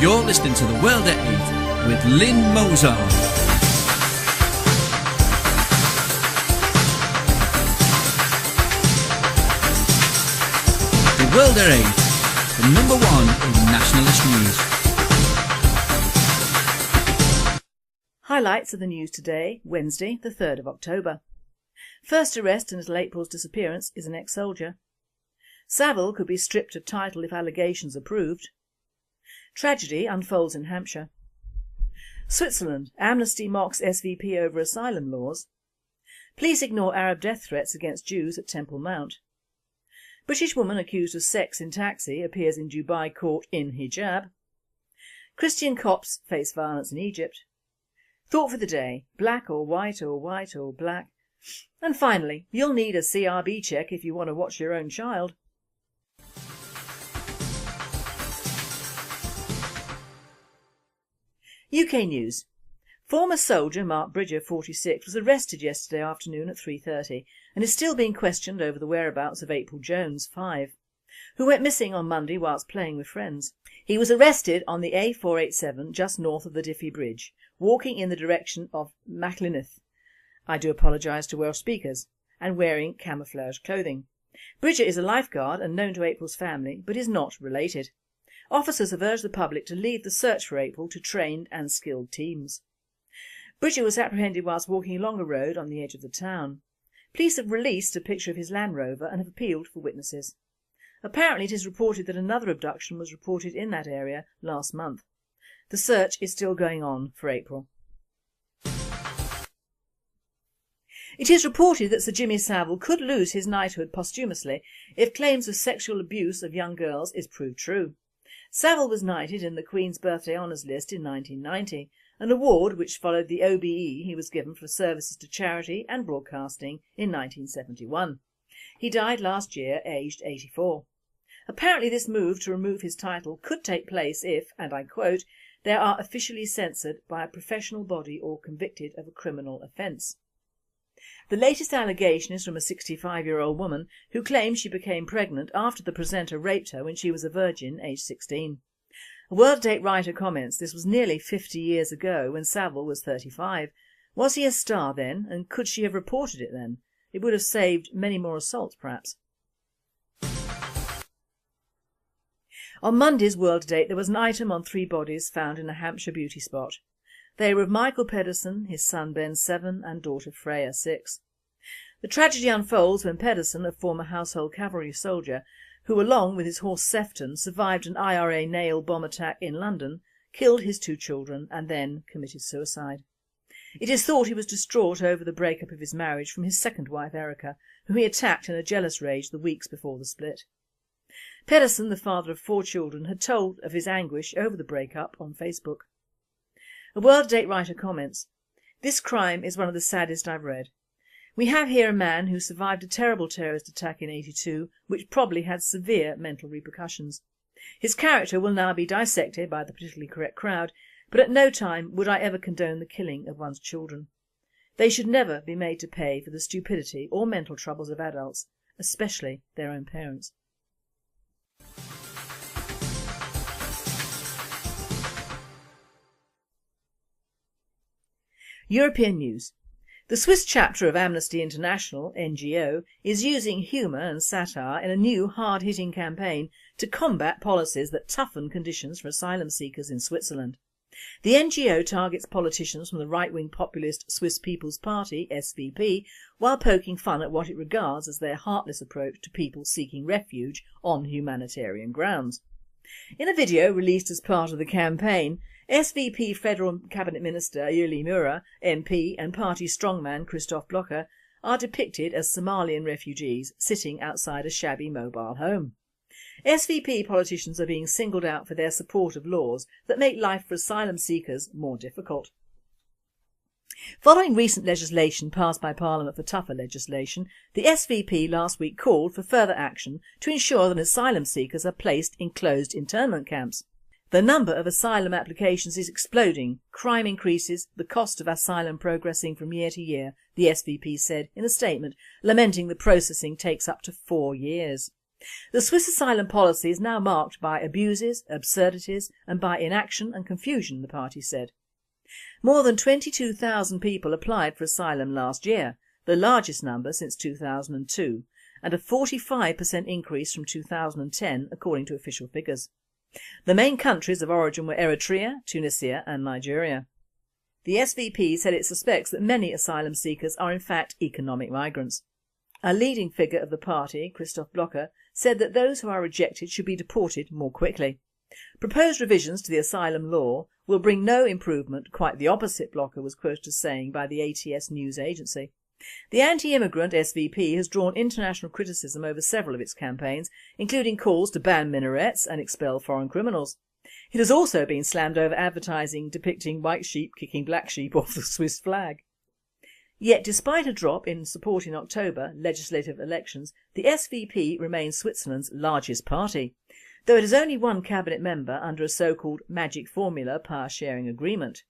You're listening to The World at 8 with Lynne Mozart. The World at 8, the number one in nationalist news. Highlights of the news today, Wednesday the 3rd of October. First arrest in little April's disappearance is an ex-soldier. Savile could be stripped of title if allegations are proved. Tragedy unfolds in Hampshire. Switzerland, Amnesty mocks SVP over asylum laws. Police ignore Arab death threats against Jews at Temple Mount. British woman accused of sex in taxi appears in Dubai court in hijab. Christian Copts face violence in Egypt. Thought for the day, black or white or white or black. And finally, you'll need a CRB check if you want to watch your own child. UK news. Former soldier Mark Bridger, 46, was arrested yesterday afternoon at 3:30 and is still being questioned over the whereabouts of April Jones, 5, who went missing on Monday whilst playing with friends. He was arrested on the A487 just north of the Diffie Bridge, walking in the direction of Machlineth. I do apologise to Welsh speakers, and wearing camouflage clothing. Bridger is a lifeguard and known to April's family, but is not related. Officers have urged the public to leave the search for April to trained and skilled teams. Bridger was apprehended whilst walking along a road on the edge of the town. Police have released a picture of his Land Rover and have appealed for witnesses. Apparently it is reported that another abduction was reported in that area last month. The search is still going on for April. It is reported that Sir Jimmy Savile could lose his knighthood posthumously if claims of sexual abuse of young girls is proved true. Savile was knighted in the Queen's Birthday Honours List in 1990, an award which followed the OBE he was given for services to charity and broadcasting in 1971. He died last year, aged 84. Apparently this move to remove his title could take place if, and I quote, they are officially censored by a professional body or convicted of a criminal offence. The latest allegation is from a 65-year-old woman who claims she became pregnant after the presenter raped her when she was a virgin, aged 16. A World Date writer comments this was nearly 50 years ago when Savile was 35. Was he a star then, and could she have reported it then? It would have saved many more assaults perhaps. On Monday's World Date there was an item on 3 bodies found in a Hampshire beauty spot. They were of Michael Pedersen, his son Ben, 7, and daughter Freya, 6. The tragedy unfolds when Pedersen, a former household cavalry soldier, who along with his horse Sefton survived an IRA nail bomb attack in London, killed his 2 children and then committed suicide. It is thought he was distraught over the breakup of his marriage from his second wife Erica, whom he attacked in a jealous rage the weeks before the split. Pedersen, the father of 4 children, had told of his anguish over the breakup on Facebook. A World Date writer comments, "This crime is one of the saddest I've read. We have here a man who survived a terrible terrorist attack in 82 which probably had severe mental repercussions. His character will now be dissected by the politically correct crowd, but at no time would I ever condone the killing of one's children. They should never be made to pay for the stupidity or mental troubles of adults, especially their own parents." European news. The Swiss chapter of Amnesty International, NGO, is using humour and satire in a new hard-hitting campaign to combat policies that toughen conditions for asylum seekers in Switzerland. The NGO targets politicians from the right-wing populist Swiss People's Party, SVP, while poking fun at what it regards as their heartless approach to people seeking refuge on humanitarian grounds. In a video released as part of the campaign, SVP Federal Cabinet Minister Uli Mura, MP, and party strongman Christoph Blocher are depicted as Somalian refugees sitting outside a shabby mobile home. SVP politicians are being singled out for their support of laws that make life for asylum seekers more difficult. Following recent legislation passed by Parliament for tougher legislation, the SVP last week called for further action to ensure that asylum seekers are placed in closed internment camps. The number of asylum applications is exploding, crime increases, the cost of asylum progressing from year to year, the SVP said in a statement, lamenting the processing takes up to 4 years. The Swiss asylum policy is now marked by abuses, absurdities and by inaction and confusion, the party said. More than 22,000 people applied for asylum last year, the largest number since 2002, and a 45% increase from 2010 according to official figures. The main countries of origin were Eritrea, Tunisia and Nigeria. The SVP said it suspects that many asylum seekers are in fact economic migrants. A leading figure of the party, Christoph Blocher, said that those who are rejected should be deported more quickly. Proposed revisions to the asylum law will bring no improvement, quite the opposite, Blocher was quoted as saying by the ATS news agency. The anti-immigrant SVP has drawn international criticism over several of its campaigns, including calls to ban minarets and expel foreign criminals. It has also been slammed over advertising depicting white sheep kicking black sheep off the Swiss flag. Yet despite a drop in support in October legislative elections, the SVP remains Switzerland's largest party, though it has only one cabinet member under a so-called magic formula power sharing agreement.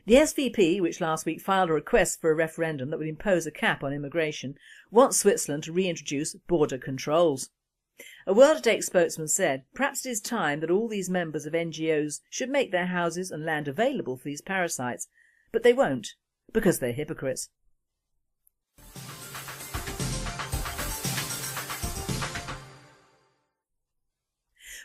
The SVP, which last week filed a request for a referendum that would impose a cap on immigration, wants Switzerland to reintroduce border controls. A World at 8 spokesman said, perhaps it is time that all these members of NGOs should make their houses and land available for these parasites, but they won't, because they're hypocrites.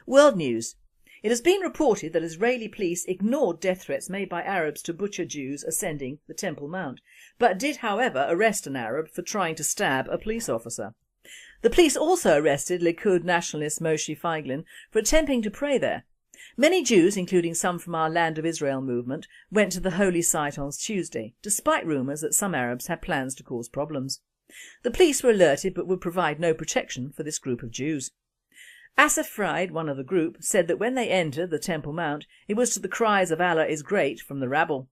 World news. It has been reported that Israeli police ignored death threats made by Arabs to butcher Jews ascending the Temple Mount, but did however arrest an Arab for trying to stab a police officer. The police also arrested Likud nationalist Moshe Feiglin for attempting to pray there. Many Jews, including some from our Land of Israel movement, went to the holy site on Tuesday, despite rumours that some Arabs had plans to cause problems. The police were alerted but would provide no protection for this group of Jews. Asaf Fried, one of the group, said that when they entered the Temple Mount, it was to the cries of Allah is great from the rabble.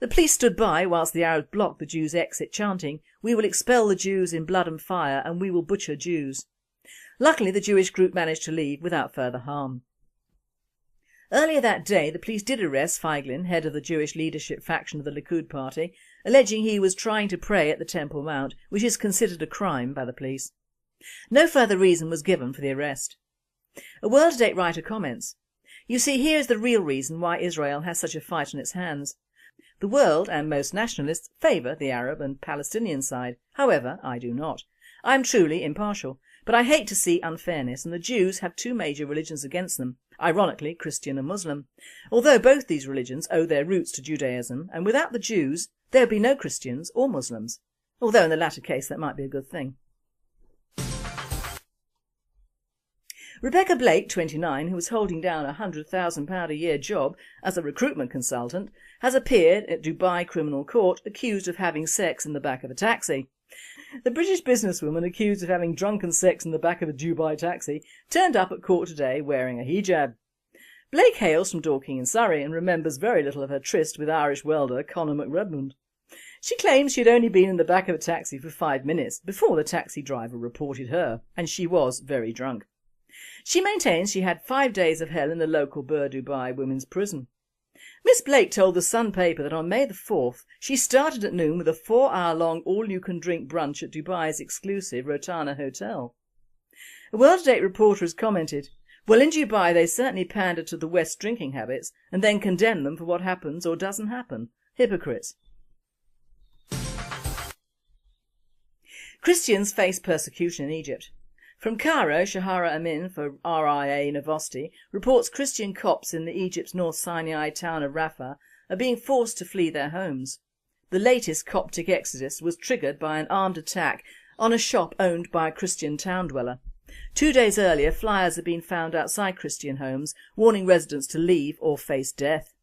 The police stood by whilst the Arabs blocked the Jews' exit, chanting, "We will expel the Jews in blood and fire and we will butcher Jews." Luckily the Jewish group managed to leave without further harm. Earlier that day the police did arrest Feiglin, head of the Jewish leadership faction of the Likud party, alleging he was trying to pray at the Temple Mount, which is considered a crime by the police. No further reason was given for the arrest. A World at 8 writer comments, "You see, here is the real reason why Israel has such a fight on its hands. The world and most nationalists favour the Arab and Palestinian side, however I do not. I am truly impartial, but I hate to see unfairness, and the Jews have two major religions against them, ironically Christian and Muslim, although both these religions owe their roots to Judaism, and without the Jews there would be no Christians or Muslims, although in the latter case that might be a good thing." Rebecca Blake, 29, who was holding down a £100,000 a year job as a recruitment consultant, has appeared at Dubai criminal court accused of having sex in the back of a taxi. The British businesswoman accused of having drunken sex in the back of a Dubai taxi turned up at court today wearing a hijab. Blake hails from Dorking in Surrey and remembers very little of her tryst with Irish welder Conor McRedmond. She claims she had only been in the back of a taxi for 5 minutes before the taxi driver reported her, and she was very drunk. She maintains she had 5 days of hell in the local Bur Dubai women's prison. Miss Blake told the Sun paper that on May the 4th she started at noon with a 4-hour-long all-you-can-drink brunch at Dubai's exclusive Rotana Hotel. A World at 8 reporter has commented, "Well, in Dubai they certainly pander to the West's drinking habits and then condemn them for what happens or doesn't happen. Hypocrites." Christians face persecution in Egypt. From Cairo, Shahara Amin for RIA Novosti reports Christian Copts in Egypt's North Sinai town of Rafah are being forced to flee their homes. The latest Coptic exodus was triggered by an armed attack on a shop owned by a Christian town dweller. 2 days earlier, flyers had been found outside Christian homes warning residents to leave or face death.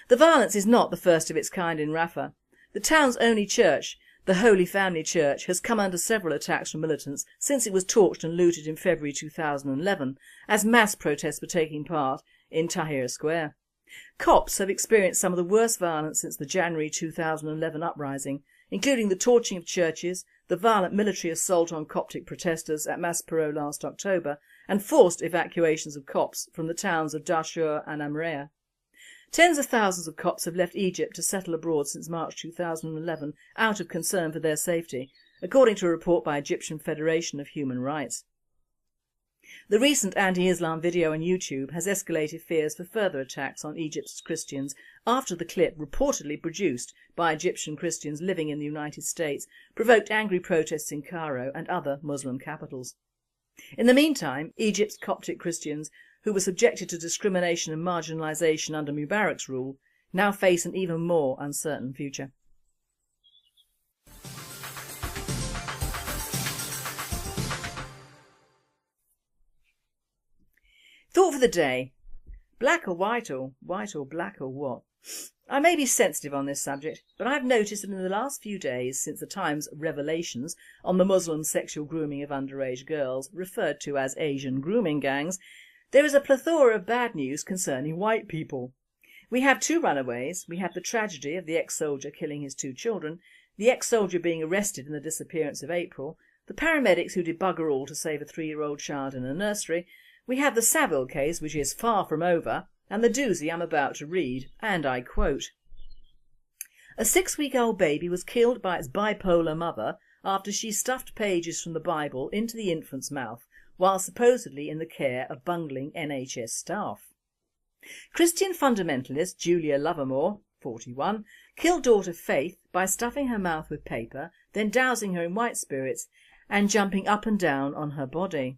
The violence is not the first of its kind in Rafah. The town's only church, the Holy Family Church, has come under several attacks from militants since it was torched and looted in February 2011 as mass protests were taking part in Tahrir Square. Copts have experienced some of the worst violence since the January 2011 uprising, including the torching of churches, the violent military assault on Coptic protesters at Maspero last October, and forced evacuations of Copts from the towns of Dashur and Amrea. Tens of thousands of Copts have left Egypt to settle abroad since March 2011 out of concern for their safety, according to a report by Egyptian Federation of Human Rights. The recent anti-Islam video on YouTube has escalated fears for further attacks on Egypt's Christians after the clip, reportedly produced by Egyptian Christians living in the United States, provoked angry protests in Cairo and other Muslim capitals. In the meantime, Egypt's Coptic Christians, who were subjected to discrimination and marginalisation under Mubarak's rule, now face an even more uncertain future. Thought for the day. Black or white or black or what? I may be sensitive on this subject, but I've noticed that in the last few days since the Times' revelations on the Muslim sexual grooming of underage girls, referred to as Asian grooming gangs, there is a plethora of bad news concerning white people. We have 2 runaways. We have the tragedy of the ex-soldier killing his 2 children, the ex-soldier being arrested in the disappearance of April, the paramedics who did bugger all to save a 3-year-old child in a nursery. We have the Savile case, which is far from over, and the doozy I'm about to read, and I quote: "A 6-week-old baby was killed by its bipolar mother after she stuffed pages from the Bible into the infant's mouth while supposedly in the care of bungling NHS staff. Christian fundamentalist Julia Lovermore, 41, killed daughter Faith by stuffing her mouth with paper, then dousing her in white spirits and jumping up and down on her body.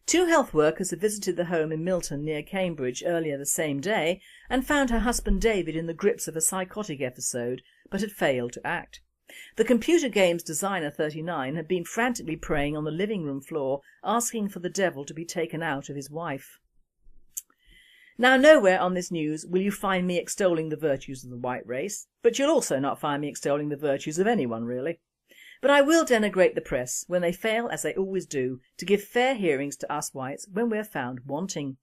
2 health workers had visited the home in Milton near Cambridge earlier the same day and found her husband David in the grips of a psychotic episode, but had failed to act. The computer games designer, 39, had been frantically praying on the living room floor, asking for the devil to be taken out of his wife." Now, nowhere on this news will you find me extolling the virtues of the white race, but you'll also not find me extolling the virtues of anyone really. But I will denigrate the press when they fail, as they always do, to give fair hearings to us whites when we're found wanting.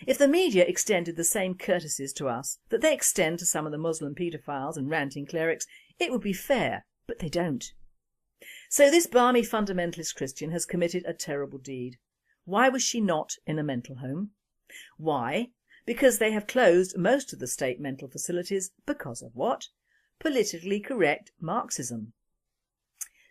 If the media extended the same courtesies to us that they extend to some of the Muslim paedophiles and ranting clerics, it would be fair, but they don't. So this balmy fundamentalist Christian has committed a terrible deed. Why was she not in a mental home? Why? Because they have closed most of the state mental facilities because of what? Politically correct Marxism.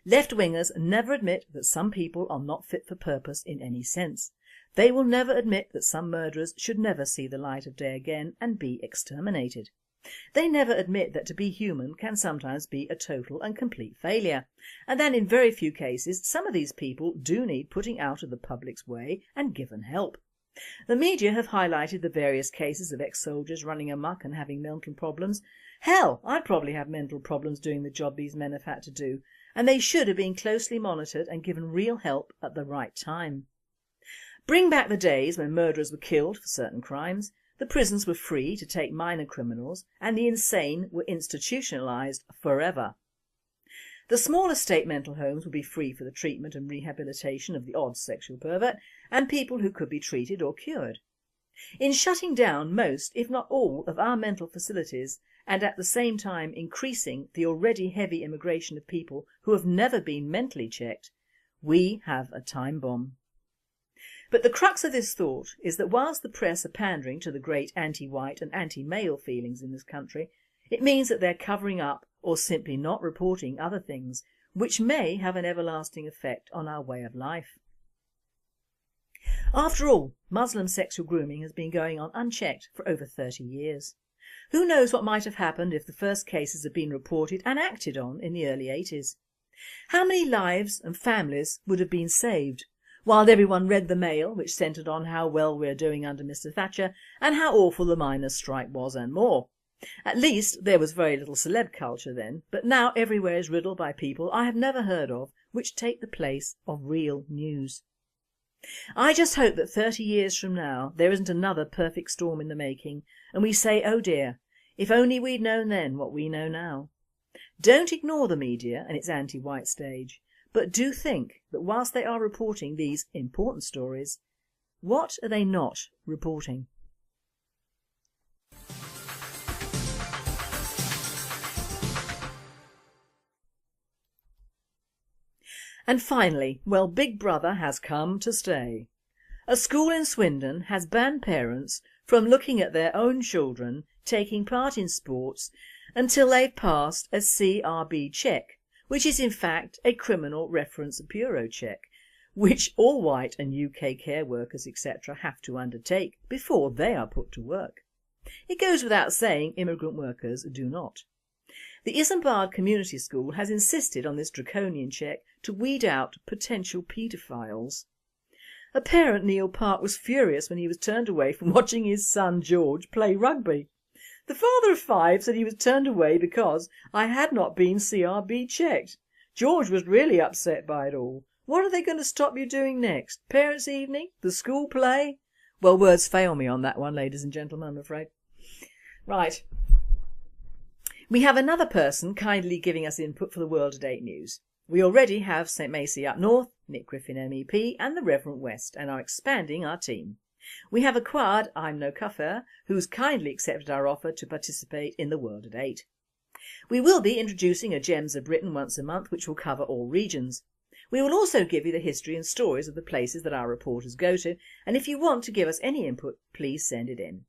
Left-wingers never admit that some people are not fit for purpose in any sense. They will never admit that some murderers should never see the light of day again and be exterminated. They never admit that to be human can sometimes be a total and complete failure, and that in very few cases some of these people do need putting out of the public's way and given help. The media have highlighted the various cases of ex-soldiers running amok and having mental problems. Hell, I'd probably have mental problems doing the job these men have had to do, and they should have been closely monitored and given real help at the right time. Bring back the days when murderers were killed for certain crimes, the prisons were free to take minor criminals, and the insane were institutionalised forever. The smaller state mental homes would be free for the treatment and rehabilitation of the odd sexual pervert and people who could be treated or cured. In shutting down most, if not all, of our mental facilities, and at the same time increasing the already heavy immigration of people who have never been mentally checked, we have a time bomb. But the crux of this thought is that whilst the press are pandering to the great anti-white and anti-male feelings in this country, it means that they're covering up or simply not reporting other things which may have an everlasting effect on our way of life. After all, Muslim sexual grooming has been going on unchecked for over 30 years. Who knows what might have happened if the first cases had been reported and acted on in the early 80s? How many lives and families would have been saved, while everyone read the Mail, which centred on how well we're doing under Mr Thatcher and how awful the miners' strike was and more? At least there was very little celeb culture then, but now everywhere is riddled by people I have never heard of which take the place of real news. I just hope that 30 years from now there isn't another perfect storm in the making and we say, oh dear, if only we'd known then what we know now. Don't ignore the media and its anti-white stage, but do think that whilst they are reporting these important stories, what are they not reporting? And finally, well, Big Brother has come to stay. A school in Swindon has banned parents from looking at their own children taking part in sports until they've passed a CRB check, which is in fact a criminal reference bureau check, which all white and UK care workers etc. have to undertake before they are put to work. It goes without saying immigrant workers do not. The Isambard Community School has insisted on this draconian check to weed out potential paedophiles. A parent, Neil Park, was furious when he was turned away from watching his son George play rugby. The father of 5 said he was turned away because I had not been CRB checked. George was really upset by it all. What are they going to stop you doing next? Parents' evening? The school play? Well, words fail me on that one, ladies and gentlemen, I'm afraid. Right. We have another person kindly giving us input for the World at 8 news. We already have St Macy up north, Nick Griffin MEP and the Reverend West, and are expanding our team. We have acquired I'm No Cuffer, who's kindly accepted our offer to participate in the World at 8. We will be introducing a Gems of Britain once a month which will cover all regions. We will also give you the history and stories of the places that our reporters go to, and if you want to give us any input, please send it in.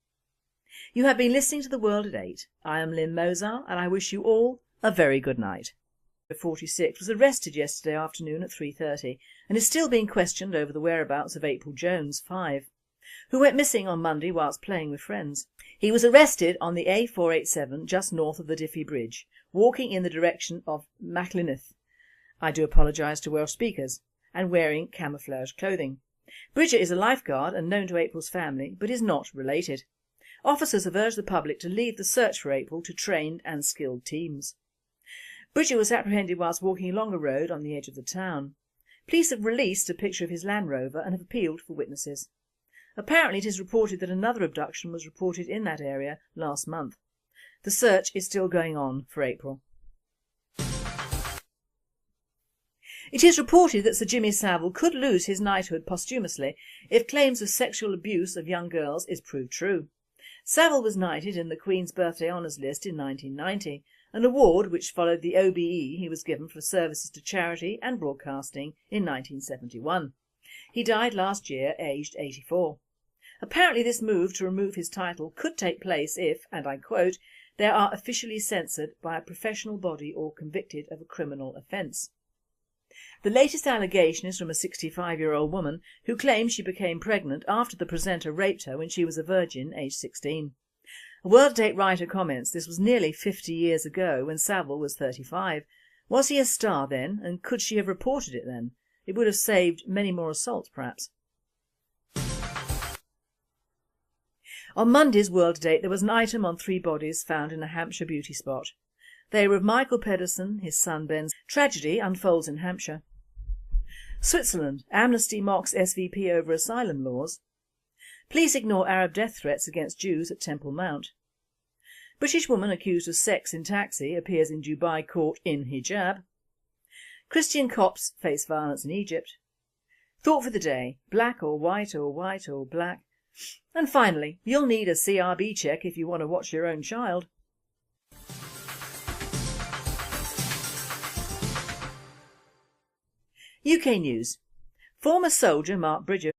You have been listening to the World at 8. I am Lynne Mozart and I wish you all a very good night. 46 was arrested yesterday afternoon at 3:30 and is still being questioned over the whereabouts of April Jones, 5, who went missing on Monday whilst playing with friends. He was arrested on the A487 just north of the Diffie Bridge, walking in the direction of Machlineth, I do apologise to Welsh speakers, and wearing camouflage clothing. Bridget is a lifeguard and known to April's family, but is not related. Officers have urged the public to leave the search for April to trained and skilled teams. Bridget was apprehended whilst walking along a road on the edge of the town. Police have released a picture of his Land Rover and have appealed for witnesses. Apparently it is reported that another abduction was reported in that area last month. The search is still going on for April. It is reported that Sir Jimmy Savile could lose his knighthood posthumously if claims of sexual abuse of young girls is proved true. Savile was knighted in the Queen's Birthday Honours List in 1990, an award which followed the OBE he was given for services to charity and broadcasting in 1971. He died last year, aged 84. Apparently this move to remove his title could take place if, and I quote, they are officially censored by a professional body or convicted of a criminal offence. The latest allegation is from a 65-year-old woman who claims she became pregnant after the presenter raped her when she was a virgin, aged 16. A World at 8 writer comments this was nearly 50 years ago when Savile was 35. Was he a star then, and could she have reported it then? It would have saved many more assaults perhaps. On Monday's World at 8 there was an item on 3 bodies found in a Hampshire beauty spot. They were of Michael Pedersen, his son Ben. Tragedy unfolds in Hampshire. Switzerland. Amnesty mocks SVP over asylum laws. Police ignore Arab death threats against Jews at Temple Mount. British woman accused of sex in taxi appears in Dubai court in hijab. Christian cops face violence in Egypt. Thought for the day. Black or white or white or black. And finally, you'll need a CRB check if you want to watch your own child. UK News. Former soldier Mark Bridger.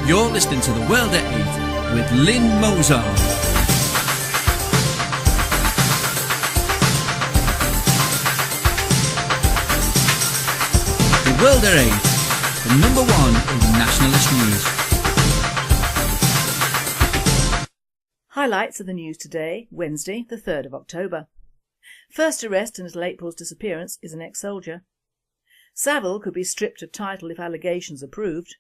You're listening to The World at 8 with Lynne Mozart. The World at 8, the number 1 in nationalist news. Highlights of the news today, Wednesday the 3rd of October. First arrest in little April's disappearance is an ex-soldier. Savile could be stripped of title if allegations are proved.